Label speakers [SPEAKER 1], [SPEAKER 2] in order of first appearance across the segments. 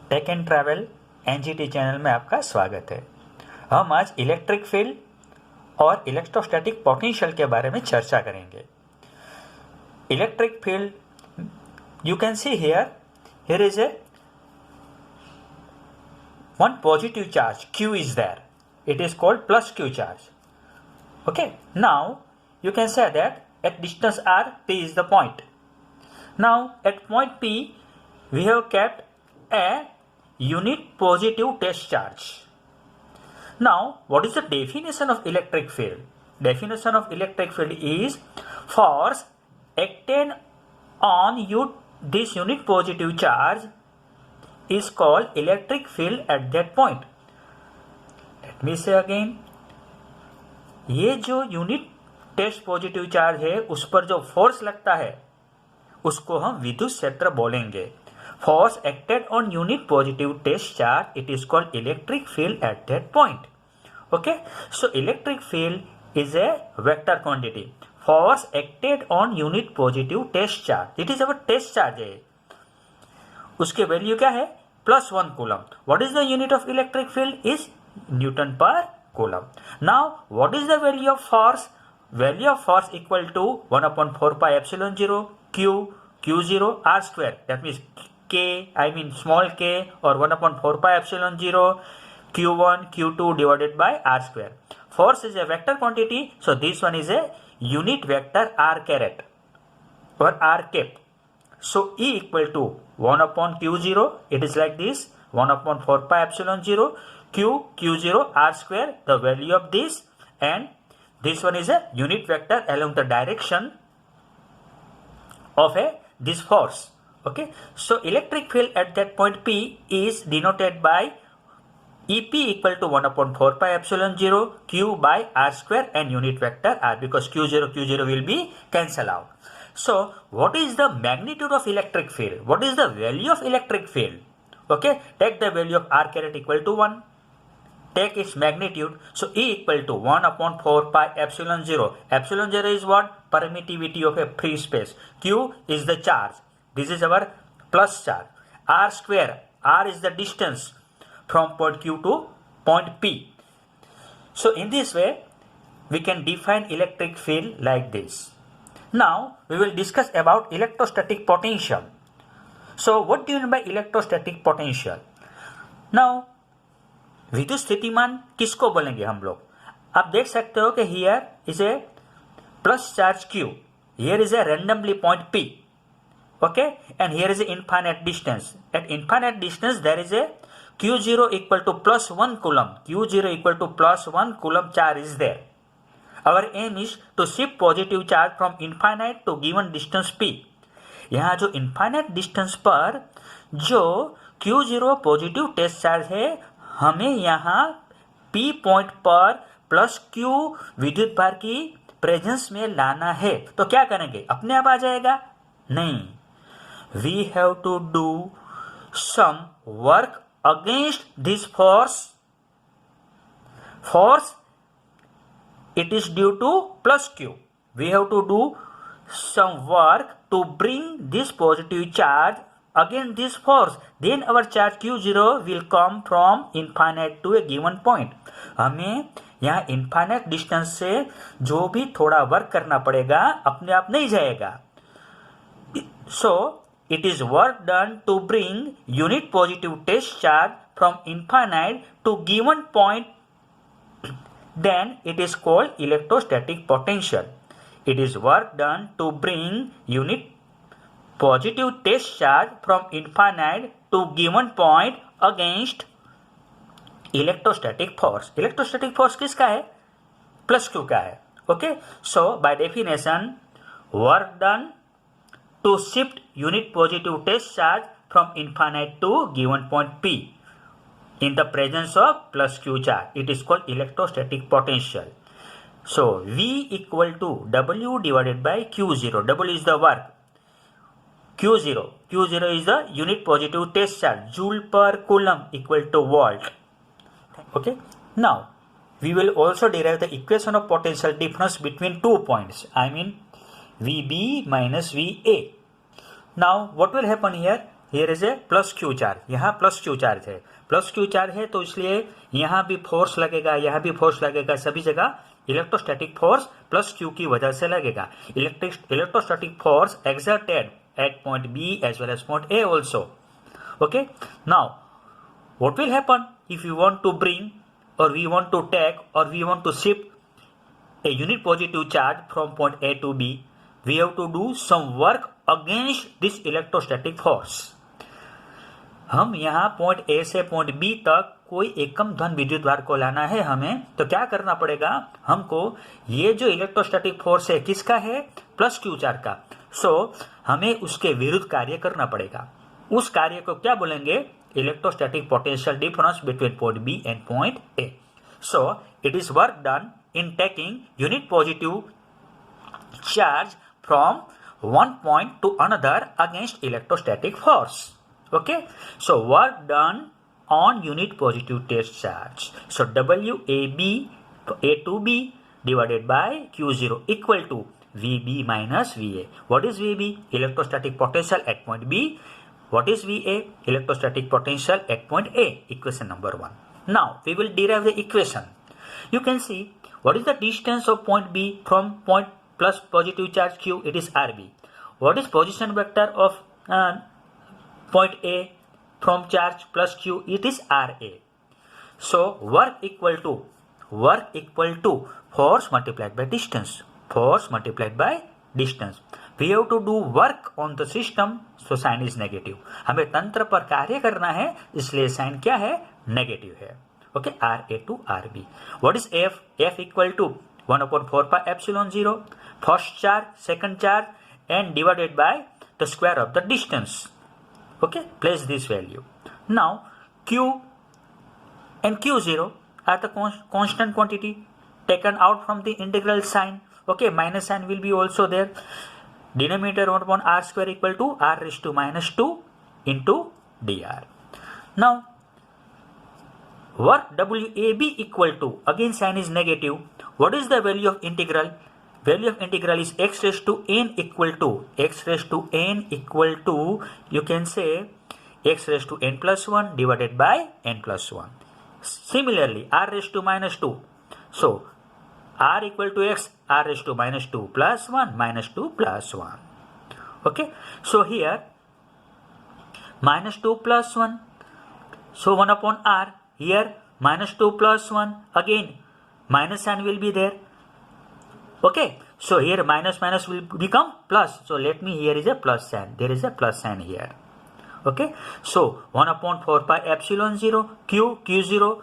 [SPEAKER 1] Take and travel NGT channel में आपका स्वागत है। हम आज इलेक्ट्रिक फील्ड और इलेक्ट्रोस्टैटिक पोटेंशियल के बारे में चर्चा करेंगे। Electric field, you can see here is a one positive charge q is there. It is called plus q charge. Okay, now you can say that at distance r, p is the point. Now at point p we have kept a unit positive test charge. Now what is the definition of electric field? Definition of electric field is force acted on this unit positive charge is called electric field at that point. Let me say again, ये जो unit test positive charge है उस पर जो force लगता है उसको हम विद्युत क्षेत्र बोलेंगे। Force acted on unit positive test charge, it is called electric field at that point. Okay, so electric field is a vector quantity. Force acted on unit positive test charge, it is our test charge है। उसके value क्या है? +1 coulomb. What is the unit of electric field? Is newton per coulomb. Now what is the value of force? Value of force equal to 1/4πε0 q0 r²। That means k, I mean small k, or 1/4πε0 q1 q2 divided by r². Force is a vector quantity, so this one is a unit vector r caret or r cap. So E equal to 1/q0, it is like this, 1/4πε0 q0 r², the value of this, and this one is a unit vector along the direction of this force. Okay, so electric field at that point P is denoted by EP equal to 1/4πε0 q by r² and unit vector r, because q0 will be cancel out. So what is the magnitude of electric field? What is the value of electric field? Okay, take the value of r caret equal to 1. Take its magnitude. So E equal to 1/4πε0. Epsilon 0 is what? Permittivity of a free space. Q is the charge. This is our plus charge. R². R is the distance from point Q to point P. So in this way, we can define electric field like this. Now we will discuss about electrostatic potential. So what do you mean by electrostatic potential? Now विद्युत स्थितिमान किसको बोलेंगे हम लोग? आप देख सकते हो कि here is a plus charge Q, here is a randomly point P, okay, and here is a infinite distance. At infinite distance there is a q0 equal to +1 coulomb. q0 equal to +1 coulomb charge is there. Our aim is to shift positive charge from infinite to given distance P. यहाँ जो infinite distance पर जो q0 positive test charge है, हमें यहाँ P point पर +q विद्युत भार की प्रेजेंस में लाना है। तो क्या करेंगे? अपने आप आ जाएगा? नहीं, we have to do some work against this force. Force, it is due to +q. We have to do some work to bring this positive charge against this force. Then our charge q0 will come from infinite to a given point. हमें यहाँ infinite distance से जो भी थोड़ा work करना पड़ेगा, अपने आप नहीं जाएगा। So it is work done to bring unit positive test charge from infinite to given point, then it is called electrostatic potential. It is work done to bring unit positive test charge from infinite to given point against electrostatic force. Electrostatic force किसका है? +q का है। Okay, so by definition, work done to shift unit positive test charge from infinite to given point P in the presence of +q charge, it is called electrostatic potential. So V equal to W divided by q0. W is the work. q0 is the unit positive test charge, joule per coulomb equal to volt. Okay, now we will also derive the equation of potential difference between 2 points, I mean VB minus VA. Now what will happen here? Here is a plus Q charge, यहाँ plus Q charge है, plus Q charge है तो इसलिए यहाँ भी force लगेगा, यहाँ भी फोर्स लगेगा, सभी जगह इलेक्ट्रोस्टैटिक फोर्स प्लस क्यू की वजह से लगेगा. Electrostatic force exerted at point B as well as point A also. Okay, now what will happen if you want to bring or we want to take or we want to shift a unit positive charge from point A to B? We have to do some work against this electrostatic force. हम यहाँ point A से point B तक कोई एकम धन विद्युत भार को लाना है हमें, तो क्या करना पड़ेगा हमको, ये जो इलेक्ट्रोस्टैटिक फोर्स है किसका है, प्लस क्यू चार्ज का. सो हमें उसके विरुद्ध कार्य करना पड़ेगा. उस कार्य को क्या बोलेंगे, electrostatic potential difference between point B and point A. So it is work done in taking unit positive charge from one point to another against electrostatic force. Okay, so work done on unit positive test charge. So WAB A to B divided by Q0 equal to VB minus VA. What is VB? Electrostatic potential at point B. What is VA? Electrostatic potential at point A. Equation number 1. Now we will derive the equation. You can see what is the distance of point B from point plus positive charge Q. It is RB. What is position vector of point A from charge plus Q? It is RA. So work equal to force multiplied by distance. Force multiplied by distance. We have to do work on the system, so sign is negative. हमें तंत्र पर कार्य करना है, इसलिए sign क्या है, negative है. Okay, RA to RB. What is F? F equal to 1/4 pi epsilon 0. First charge, second charge, and divided by the square of the distance. Okay, place this value. Now Q and Q0 are the constant quantity taken out from the integral sign. Okay, minus sign will be also there. Denominator 1 r square equal to r raised to minus 2 into dr. Now work WAB equal to, again sign is negative. What is the value of integral? Value of integral is x raised to n equal to, you can say x raised to n plus 1 divided by n plus 1. Similarly, r raised to minus 2. So r equal to x, r raised to minus 2 plus 1 minus 2 plus 1. Okay, so here minus 2 plus 1. So 1/r. Here minus 2 plus 1. Again minus sign will be there. Okay, so here minus will become plus. So let me, here is a plus sign. There is a plus sign here. Okay, so 1/4 pi epsilon 0 Q0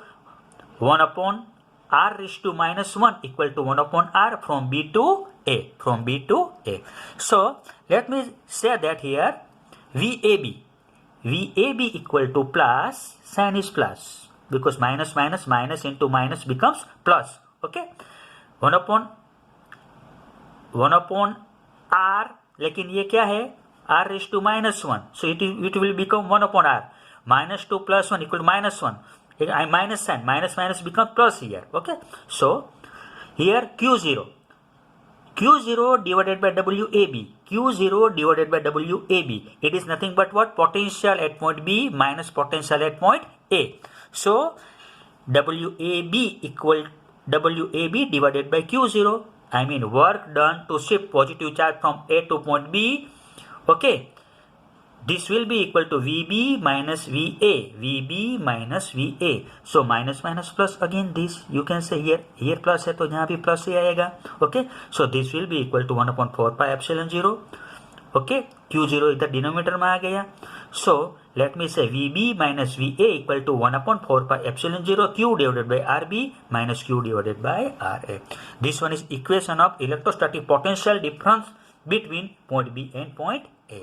[SPEAKER 1] 1/r raised to minus 1 equal to 1/r from B to A. So let me say that here VAB equal to plus, sign is plus because minus into minus becomes plus. Okay, 1/r, लेकिन ये क्या है, r raised to minus 1. So it will become 1/r. Minus 2 plus 1 equal to minus 1. Minus sign, minus become plus here. Okay, so here Q0 divided by WAB. Q0 divided by WAB. It is nothing but what? Potential at point B minus potential at point A. So WAB divided by Q0. I mean work done to shift positive charge from A to point B. Okay, this will be equal to VB minus VA. So minus plus, again this you can say here plus है तो यहाँ भी plus ही आएगा. Okay, so this will be equal to 1/4 pi epsilon 0. Okay, Q0 इधर denominator में आ गया. So let me say VB minus VA equal to 1/4 pi epsilon 0 Q divided by RB minus Q divided by RA. This one is equation of electrostatic potential difference between point B and point A.